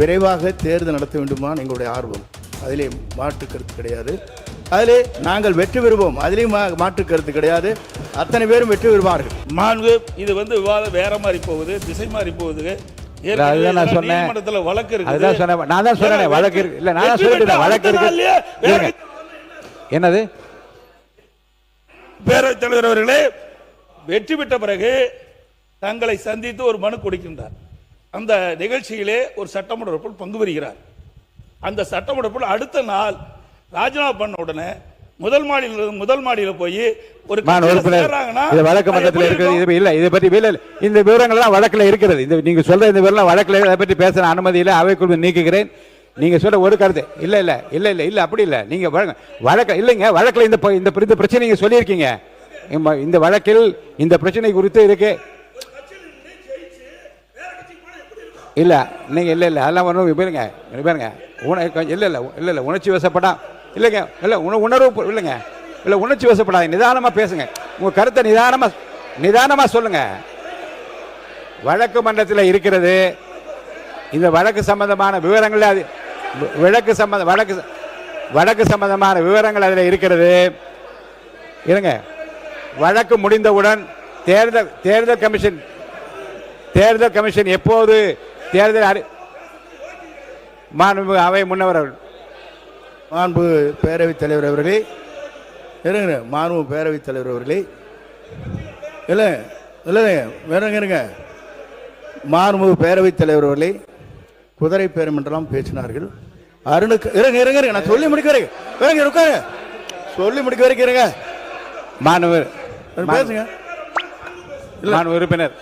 விரைவாக தேர்தல் நடத்த வேண்டுமா எங்களுடைய ஆர்வம். அதிலே மாற்று கருத்து கிடையாது. அதிலே நாங்கள் வெற்றி பெறுவோம், அதிலேயும் மாற்று கருத்து கிடையாது. அத்தனை பேரும் வெற்றி பெறுவார்கள். மாண்பு இது விவாதம் வேற மாதிரி போகுது, திசை மாதிரி போகுது. வழக்கு இருக்கு. என்னது பேரவைத் தலைவர் அவர்களே வெற்றி பெற்ற பிறகு தங்களை சந்தித்து ஒரு மனு கொடுக்கின்றார். அந்த நிகழ்ச்சியிலே ஒரு சட்டமன்ற உறுப்பினர் பங்கு பெறுகிறார். அந்த சட்டமன்ற உறுப்பினர் அடுத்த நாள் ராஜினாமா பண்ண உடனே முதல் மாடியில் போய் ஒரு வழக்கு மன்றத்தில் இருக்கிறது. இல்ல இதை பற்றி இந்த விவரங்கள் எல்லாம் வழக்கில் இருக்கிறது. இந்த நீங்க சொல்ற இந்த விவரம் வழக்கில் இதை பற்றி பேசுற அனுமதி இல்லை, அவைக்குழு நீக்குகிறேன். நீங்க சொல்ற ஒரு கருத்து இல்ல இல்ல இல்ல இல்ல இல்ல அப்படி இல்ல. நீங்க வழக்கு இல்லைங்க, வழக்கில் இந்த பிரச்சனை நீங்க சொல்லியிருக்கீங்க. இந்த வழக்கில் இந்த பிரச்சனை குறித்து இருக்கு இல்ல நீங்க இல்ல இல்ல அதெல்லாம் ஒன்றும் பாருங்க இல்ல இல்ல இல்ல இல்ல உணர்ச்சி வசப்படா இல்லைங்க இல்ல உணர்வு இல்லைங்க இல்ல உணர்ச்சி வசப்படாது. நிதானமா பேசுங்க, உங்க கருத்தை நிதானமா சொல்லுங்க. வழக்கு மன்றத்தில் இருக்கிறது. இந்த வழக்கு சம்பந்தமான விவரங்கள் வழக்கு சம்பந்தமான விவரங்கள் அதில் இருக்கிறது. இருங்க, வழக்கு முடிந்தவுடன் தேர்தல் கமிஷன் எப்போது தேர்தல் மாண்பு அவை முன்னவர் மாண்பு பேரவைத் தலைவர் அவர்களே இருங்க, மாண்பு பேரவைத் தலைவர் அவர்களே இல்லை இல்லை இருங்க, மாண்பு பேரவைத் தலைவர் அவர்களே குதிரை பேரம் என்றெல்லாம் பேசினார்கள். அருணுக்கு இருங்க இருங்க இருங்க நான் சொல்லி முடிக்க வரைக்கும் இருக்காங்க சொல்லி முடிக்க வரைக்கும் இருங்க. மாணவர் பேசுங்க. மாண்பு உறுப்பினர்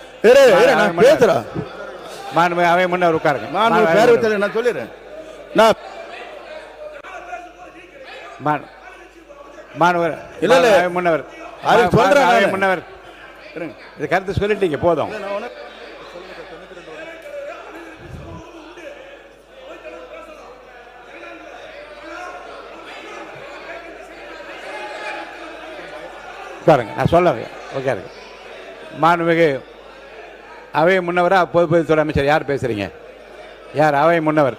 பேசுறேன். மாண்பு அவை முன்னவர் உட்காருங்க. மாண்பு பேரவைத் தலைவர் நான் சொல்லிடுறேன். நான் மாணவர் இல்ல இல்ல முன்னவர் சொல்றேன் முன்னவர் இது கருத்து சொல்லிட்டீங்க போதும். உட்காருங்க, நான் சொல்ல உட்காருங்க. மாண்புமிகு அவை முன்னவரா பொதுப்பணித்துறை அமைச்சர் யார் பேசுறீங்க? யார் அவை முன்னவர்?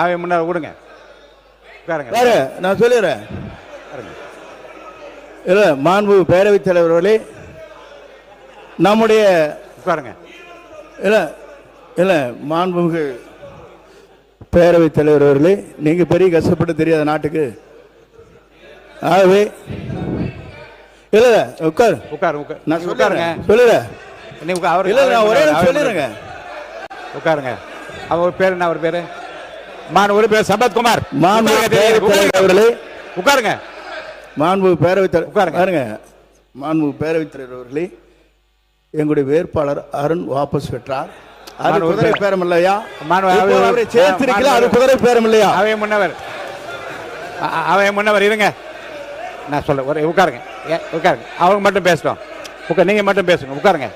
அவை முன்னவர் விடுங்க, உட்காருங்க. நான் சொல்லிடுறேன். இல்ல மாண்பு பேரவைத் தலைவர் அவர்களே நம்முடைய உட்காருங்க. இல்ல இல்ல மாண்புமிகு பேரவைத் தலைவர் அவர்களே நீங்க பெரிய கஷ்டப்பட்டு தெரியாத நாட்டுக்கு. ஆகவே இல்ல உட்காரு நான் சொல்லுறேங்க சொல்லுறேன். சொல்லிடுறேங்க உட்காருங்க. அவர் பேரு என்ன? அவர் பேரு உறுப்பினர் சம்பத்குமார். அவர்களே உட்காருங்க. மாண்பு பேரவைத் தலைவர் மாண்பு பேரவைத் தலைவர் அவர்களே எங்களுடைய வேட்பாளர் அருண் வாபஸ் பெற்றார். அது குதிரை பேரம் இல்லையா? அவரை சேர்த்திருக்கல, அது குதிரை பேரம் இல்லையா? அவை முன்னவர் இருங்க, நான் சொல்ல உட்காருங்க உட்காருங்க. அவங்க மட்டும் பேசட்டும். நீங்க மட்டும் பேசுங்க. உட்காருங்க.